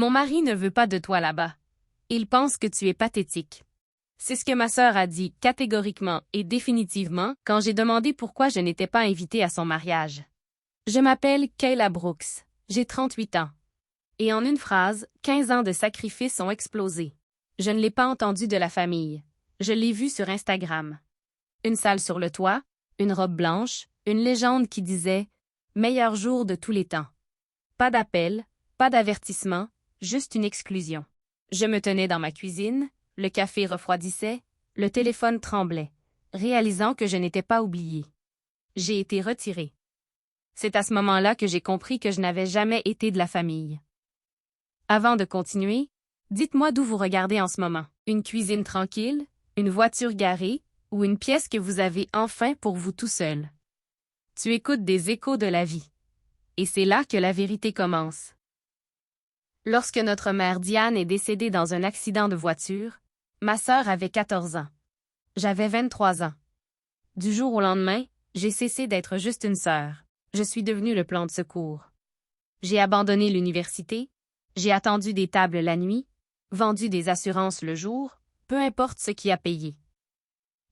Mon mari ne veut pas de toi là-bas. Il pense que tu es pathétique. C'est ce que ma sœur a dit catégoriquement et définitivement quand j'ai demandé pourquoi je n'étais pas invitée à son mariage. Je m'appelle Kayla Brooks. J'ai 38 ans. Et en une phrase, 15 ans de sacrifices ont explosé. Je ne l'ai pas entendu de la famille. Je l'ai vu sur Instagram. Une salle sur le toit, une robe blanche, une légende qui disait « Meilleur jour de tous les temps ». Pas d'appel, pas d'avertissement, juste une exclusion. Je me tenais dans ma cuisine, le café refroidissait, le téléphone tremblait, réalisant que je n'étais pas oubliée. J'ai été retirée. C'est à ce moment-là que j'ai compris que je n'avais jamais été de la famille. Avant de continuer, dites-moi d'où vous regardez en ce moment. Une cuisine tranquille, une voiture garée, ou une pièce que vous avez enfin pour vous tout seul. Tu écoutes des échos de la vie. Et c'est là que la vérité commence. Lorsque notre mère Diane est décédée dans un accident de voiture, ma sœur avait 14 ans. J'avais 23 ans. Du jour au lendemain, j'ai cessé d'être juste une sœur. Je suis devenue le plan de secours. J'ai abandonné l'université, j'ai attendu des tables la nuit, vendu des assurances le jour, peu importe ce qui a payé.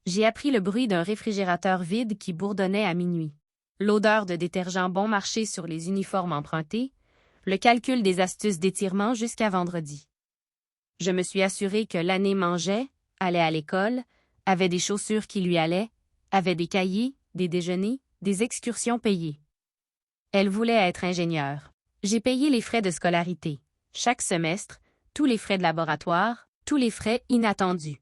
J'ai appris le bruit d'un réfrigérateur vide qui bourdonnait à minuit, l'odeur de détergent bon marché sur les uniformes empruntés, le calcul des astuces d'étirement jusqu'à vendredi. Je me suis assurée que l'année mangeait, allait à l'école, avait des chaussures qui lui allaient, avait des cahiers, des déjeuners, des excursions payées. Elle voulait être ingénieure. J'ai payé les frais de scolarité, chaque semestre, tous les frais de laboratoire, tous les frais inattendus.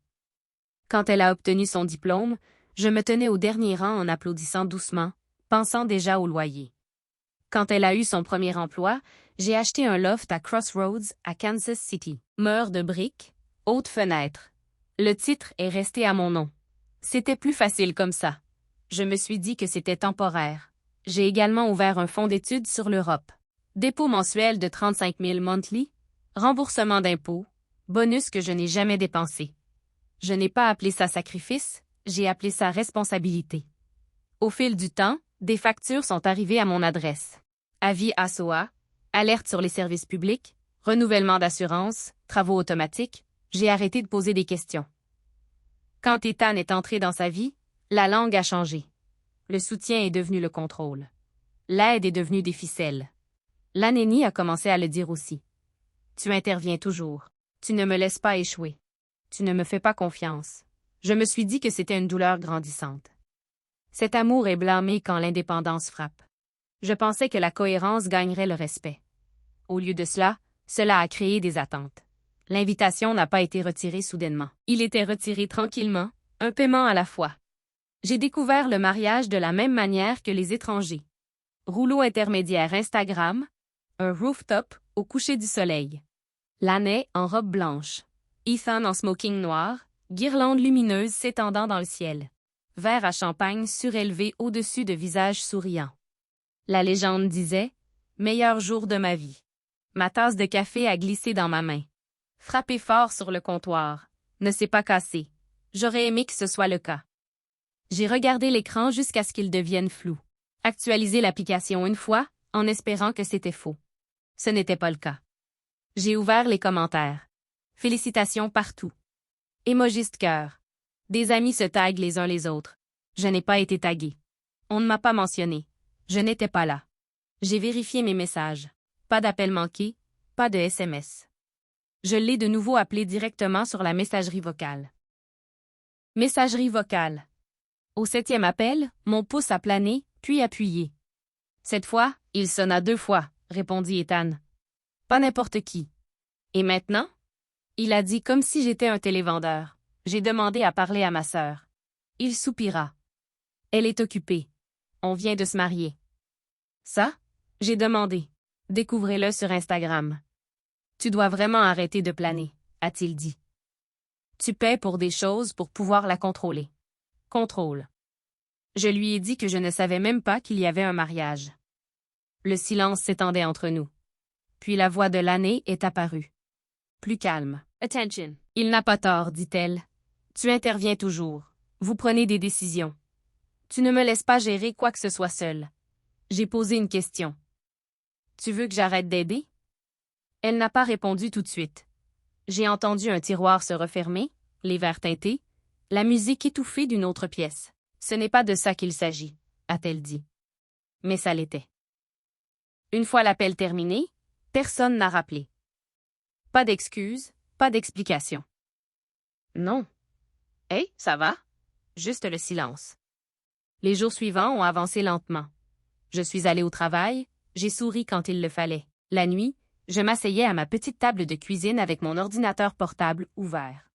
Quand elle a obtenu son diplôme, je me tenais au dernier rang en applaudissant doucement, pensant déjà au loyer. Quand elle a eu son premier emploi, j'ai acheté un loft à Crossroads, à Kansas City. Murs de briques, hautes fenêtres. Le titre est resté à mon nom. C'était plus facile comme ça. Je me suis dit que c'était temporaire. J'ai également ouvert un fonds d'études sur l'Europe. Dépôt mensuel de 35 000 monthly, remboursement d'impôts, bonus que je n'ai jamais dépensé. Je n'ai pas appelé ça sacrifice, j'ai appelé ça responsabilité. Au fil du temps, des factures sont arrivées à mon adresse. Avis ASOA, alerte sur les services publics, renouvellement d'assurance, travaux automatiques, j'ai arrêté de poser des questions. Quand Ethan est entré dans sa vie, la langue a changé. Le soutien est devenu le contrôle. L'aide est devenue des ficelles. L'anénie a commencé à le dire aussi. Tu interviens toujours. Tu ne me laisses pas échouer. Tu ne me fais pas confiance. Je me suis dit que c'était une douleur grandissante. Cet amour est blâmé quand l'indépendance frappe. Je pensais que la cohérence gagnerait le respect. Au lieu de cela, cela a créé des attentes. L'invitation n'a pas été retirée soudainement. Il était retiré tranquillement, un paiement à la fois. J'ai découvert le mariage de la même manière que les étrangers. Rouleau intermédiaire Instagram, un rooftop au coucher du soleil. L'année en robe blanche. Ethan en smoking noir, guirlande lumineuse s'étendant dans le ciel. Verre à champagne surélevé au-dessus de visages souriants. La légende disait « Meilleur jour de ma vie ». Ma tasse de café a glissé dans ma main. Frappé fort sur le comptoir. Ne s'est pas cassé. J'aurais aimé que ce soit le cas. J'ai regardé l'écran jusqu'à ce qu'il devienne flou. Actualisé l'application une fois, en espérant que c'était faux. Ce n'était pas le cas. J'ai ouvert les commentaires. Félicitations partout. Émojis de cœur. Des amis se taguent les uns les autres. Je n'ai pas été tagué. On ne m'a pas mentionné. Je n'étais pas là. J'ai vérifié mes messages. Pas d'appel manqué, pas de SMS. Je l'ai de nouveau appelé directement sur la messagerie vocale. Messagerie vocale. Au 7e appel, mon pouce a plané, puis appuyé. Cette fois, il sonna 2 fois, répondit Ethan. Pas n'importe qui. Et maintenant? Il a dit comme si j'étais un télévendeur. J'ai demandé à parler à ma sœur. Il soupira. Elle est occupée. On vient de se marier. Ça? J'ai demandé. Découvrez-le sur Instagram. Tu dois vraiment arrêter de planer, a-t-il dit. Tu paies pour des choses pour pouvoir la contrôler. Contrôle. Je lui ai dit que je ne savais même pas qu'il y avait un mariage. Le silence s'étendait entre nous. Puis la voix de l'année est apparue. Plus calme. Attention. Il n'a pas tort, dit-elle. Tu interviens toujours. Vous prenez des décisions. Tu ne me laisses pas gérer quoi que ce soit seul. J'ai posé une question. Tu veux que j'arrête d'aider? Elle n'a pas répondu tout de suite. J'ai entendu un tiroir se refermer, les verres teintés, la musique étouffée d'une autre pièce. Ce n'est pas de ça qu'il s'agit, a-t-elle dit. Mais ça l'était. Une fois l'appel terminé, personne n'a rappelé. Pas d'excuses, pas d'explication. Non. Hey, ça va? Juste le silence. Les jours suivants ont avancé lentement. Je suis allée au travail, j'ai souri quand il le fallait. La nuit, je m'asseyais à ma petite table de cuisine avec mon ordinateur portable ouvert.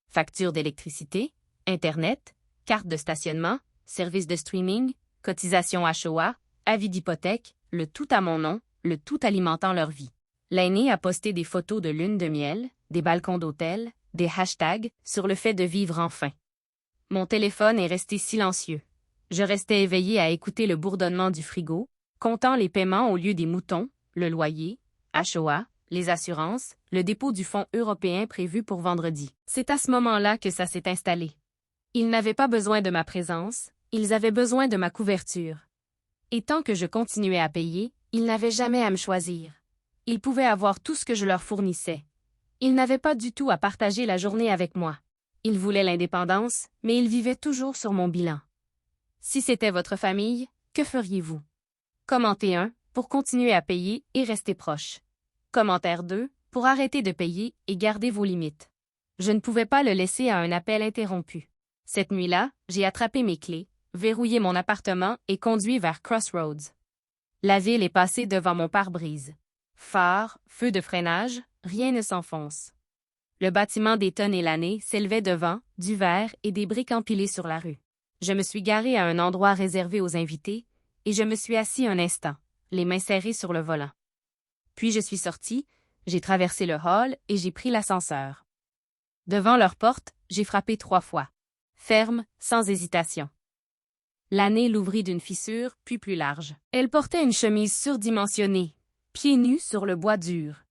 Facture d'électricité, Internet, carte de stationnement, service de streaming, cotisation HOA, avis d'hypothèque, le tout à mon nom, le tout alimentant leur vie. L'aîné a posté des photos de lune de miel, des balcons d'hôtel, des hashtags sur le fait de vivre enfin. Mon téléphone est resté silencieux. Je restais éveillée à écouter le bourdonnement du frigo, comptant les paiements au lieu des moutons, le loyer, HOA, les assurances, le dépôt du fonds européen prévu pour vendredi. C'est à ce moment-là que ça s'est installé. Ils n'avaient pas besoin de ma présence, ils avaient besoin de ma couverture. Et tant que je continuais à payer, ils n'avaient jamais à me choisir. Ils pouvaient avoir tout ce que je leur fournissais. Ils n'avaient pas du tout à partager la journée avec moi. Ils voulaient l'indépendance, mais ils vivaient toujours sur mon bilan. Si c'était votre famille, que feriez-vous? Commentez 1 pour continuer à payer et rester proche. Commentaire 2 pour arrêter de payer et garder vos limites. Je ne pouvais pas le laisser à un appel interrompu. Cette nuit-là, j'ai attrapé mes clés, verrouillé mon appartement et conduit vers Crossroads. La ville est passée devant mon pare-brise. Phare, feu de freinage, rien ne s'enfonce. Le bâtiment d'Eton et l'année s'élevait devant, du verre et des briques empilées sur la rue. Je me suis garée à un endroit réservé aux invités, et je me suis assis un instant, les mains serrées sur le volant. Puis je suis sortie, j'ai traversé le hall et j'ai pris l'ascenseur. Devant leur porte, j'ai frappé 3 fois. Ferme, sans hésitation. L'année l'ouvrit d'une fissure, puis plus large. Elle portait une chemise surdimensionnée, pieds nus sur le bois dur.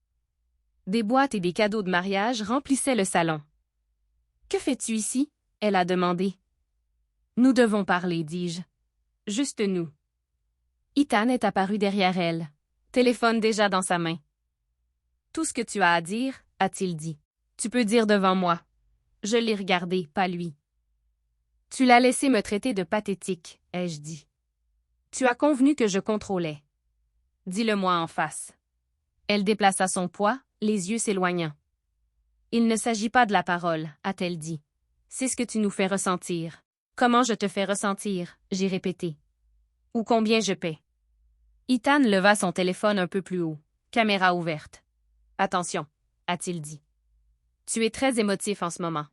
Des boîtes et des cadeaux de mariage remplissaient le salon. « Que fais-tu ici? » elle a demandé. « Nous devons parler, dis-je. Juste nous. » Ethan est apparu derrière elle, téléphone déjà dans sa main. « Tout ce que tu as à dire, a-t-il dit. Tu peux dire devant moi. » Je l'ai regardé, pas lui. « Tu l'as laissé me traiter de pathétique, ai-je dit. Tu as convenu que je contrôlais. Dis-le-moi en face. » Elle déplaça son poids, les yeux s'éloignant. « Il ne s'agit pas de la parole, a-t-elle dit. C'est ce que tu nous fais ressentir. » « Comment je te fais ressentir, » j'ai répété. « Ou combien je paie. » Ethan leva son téléphone un peu plus haut, caméra ouverte. « Attention, » a-t-il dit. « Tu es très émotif en ce moment. »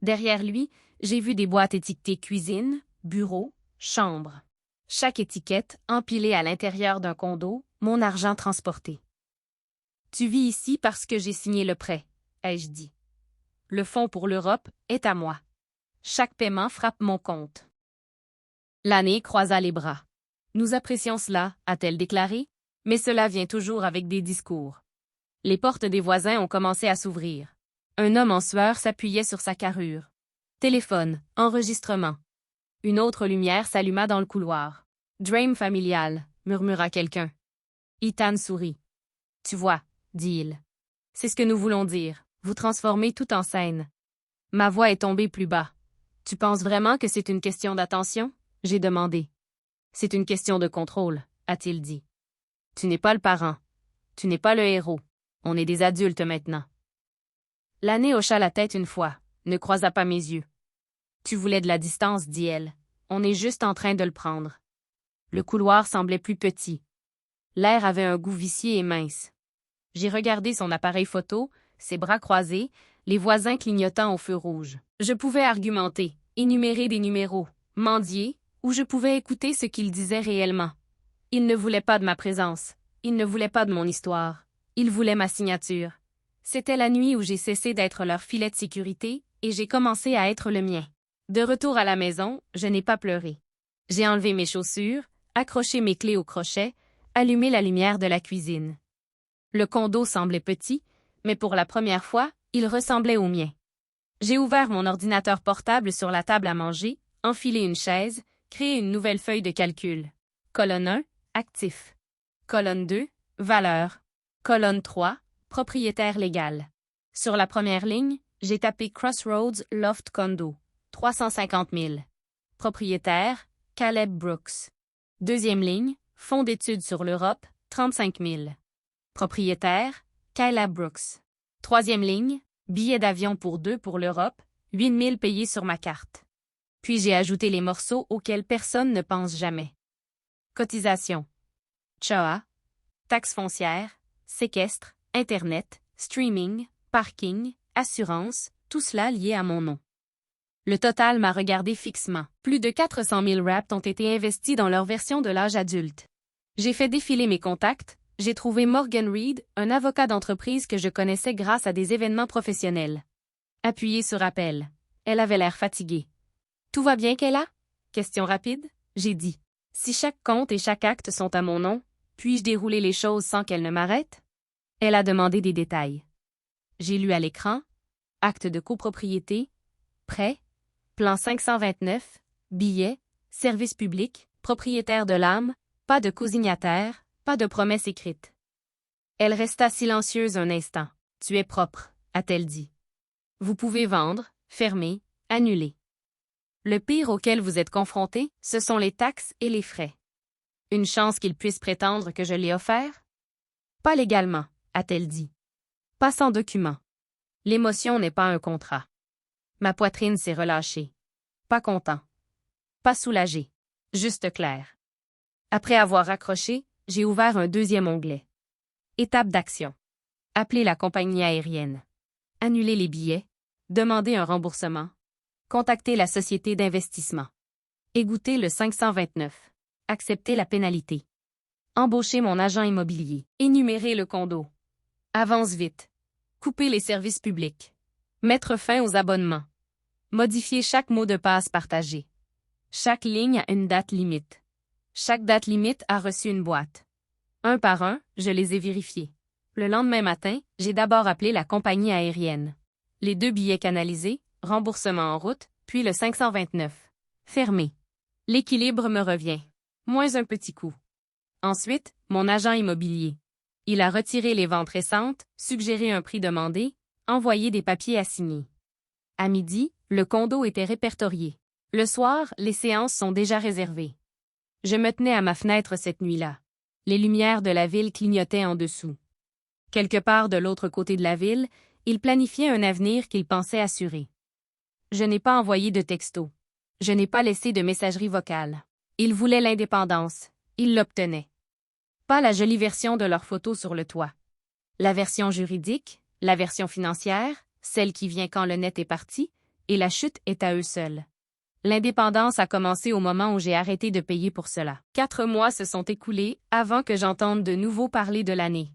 Derrière lui, j'ai vu des boîtes étiquetées cuisine, bureau, chambre. Chaque étiquette empilée à l'intérieur d'un condo, mon argent transporté. « Tu vis ici parce que j'ai signé le prêt, » ai-je dit. « Le fonds pour l'Europe est à moi. Chaque paiement frappe mon compte. » L'année croisa les bras. « Nous apprécions cela, a-t-elle déclaré, mais cela vient toujours avec des discours. » Les portes des voisins ont commencé à s'ouvrir. Un homme en sueur s'appuyait sur sa carrure. Téléphone, enregistrement. Une autre lumière s'alluma dans le couloir. « Drame familial, » murmura quelqu'un. Ethan sourit. « Tu vois, » dit-il. « C'est ce que nous voulons dire, vous transformer tout en scène. » Ma voix est tombée plus bas. « Tu penses vraiment que c'est une question d'attention? » J'ai demandé. « C'est une question de contrôle, » a-t-il dit. « Tu n'es pas le parent. Tu n'es pas le héros. On est des adultes maintenant. » L'année hocha la tête une fois, ne croisa pas mes yeux. « Tu voulais de la distance, dit-elle. On est juste en train de le prendre. » Le couloir semblait plus petit. L'air avait un goût vicié et mince. J'ai regardé son appareil photo, ses bras croisés, les voisins clignotant au feu rouge. Je pouvais argumenter, énumérer des numéros, mendier, ou je pouvais écouter ce qu'il disait réellement. Il ne voulait pas de ma présence. Il ne voulait pas de mon histoire. Il voulait ma signature. C'était la nuit où j'ai cessé d'être leur filet de sécurité et j'ai commencé à être le mien. De retour à la maison, je n'ai pas pleuré. J'ai enlevé mes chaussures, accroché mes clés au crochet, allumé la lumière de la cuisine. Le condo semblait petit, mais pour la première fois, il ressemblait au mien. J'ai ouvert mon ordinateur portable sur la table à manger, enfilé une chaise, créé une nouvelle feuille de calcul. Colonne 1, actif. Colonne 2, valeur. Colonne 3, propriétaire légal. Sur la première ligne, j'ai tapé Crossroads Loft Condo, 350 000. Propriétaire, Caleb Brooks. Deuxième ligne, Fonds d'études sur l'Europe, 35 000. Propriétaire, Caleb Brooks. Troisième ligne, billet d'avion pour 2 pour l'Europe, 8 000 payés sur ma carte. Puis j'ai ajouté les morceaux auxquels personne ne pense jamais. Cotisation. CHOA. Taxes foncières, séquestre, Internet, streaming, parking, assurance, tout cela lié à mon nom. Le total m'a regardé fixement. Plus de 400 000 Wrapped ont été investis dans leur version de l'âge adulte. J'ai fait défiler mes contacts, j'ai trouvé Morgan Reed, un avocat d'entreprise que je connaissais grâce à des événements professionnels. Appuyé sur appel. Elle avait l'air fatiguée. Tout va bien, Kayla? Question rapide, j'ai dit. Si chaque compte et chaque acte sont à mon nom, puis-je dérouler les choses sans qu'elle ne m'arrête? Elle a demandé des détails. J'ai lu à l'écran, acte de copropriété, prêt, plan 529, billet, service public, propriétaire de l'âme, pas de cosignataire, pas de promesse écrite. Elle resta silencieuse un instant. Tu es propre, a-t-elle dit. Vous pouvez vendre, fermer, annuler. Le pire auquel vous êtes confronté, ce sont les taxes et les frais. Une chance qu'il puisse prétendre que je l'ai offert? Pas légalement, a-t-elle dit. Pas sans document. L'émotion n'est pas un contrat. Ma poitrine s'est relâchée. Pas content. Pas soulagé. Juste clair. Après avoir raccroché, j'ai ouvert un deuxième onglet. Étape d'action. Appeler la compagnie aérienne. Annuler les billets. Demander un remboursement. Contacter la société d'investissement. Égoutter le 529. Accepter la pénalité. Embaucher mon agent immobilier. Énumérer le condo. Avance vite. Couper les services publics. Mettre fin aux abonnements. Modifier chaque mot de passe partagé. Chaque ligne a une date limite. Chaque date limite a reçu une boîte. Un par un, je les ai vérifiés. Le lendemain matin, j'ai d'abord appelé la compagnie aérienne. Les 2 billets canalisés, remboursement en route, puis le 529. Fermé. L'équilibre me revient. Moins un petit coup. Ensuite, mon agent immobilier. Il a retiré les ventes récentes, suggéré un prix demandé, envoyé des papiers à signer. À midi, le condo était répertorié. Le soir, les séances sont déjà réservées. Je me tenais à ma fenêtre cette nuit-là. Les lumières de la ville clignotaient en dessous. Quelque part de l'autre côté de la ville, il planifiait un avenir qu'il pensait assurer. Je n'ai pas envoyé de texto. Je n'ai pas laissé de messagerie vocale. Ils voulaient l'indépendance. Ils l'obtenaient. Pas la jolie version de leur photo sur le toit. La version juridique, la version financière, celle qui vient quand le net est parti, et la chute est à eux seuls. L'indépendance a commencé au moment où j'ai arrêté de payer pour cela. 4 mois se sont écoulés avant que j'entende de nouveau parler de l'année.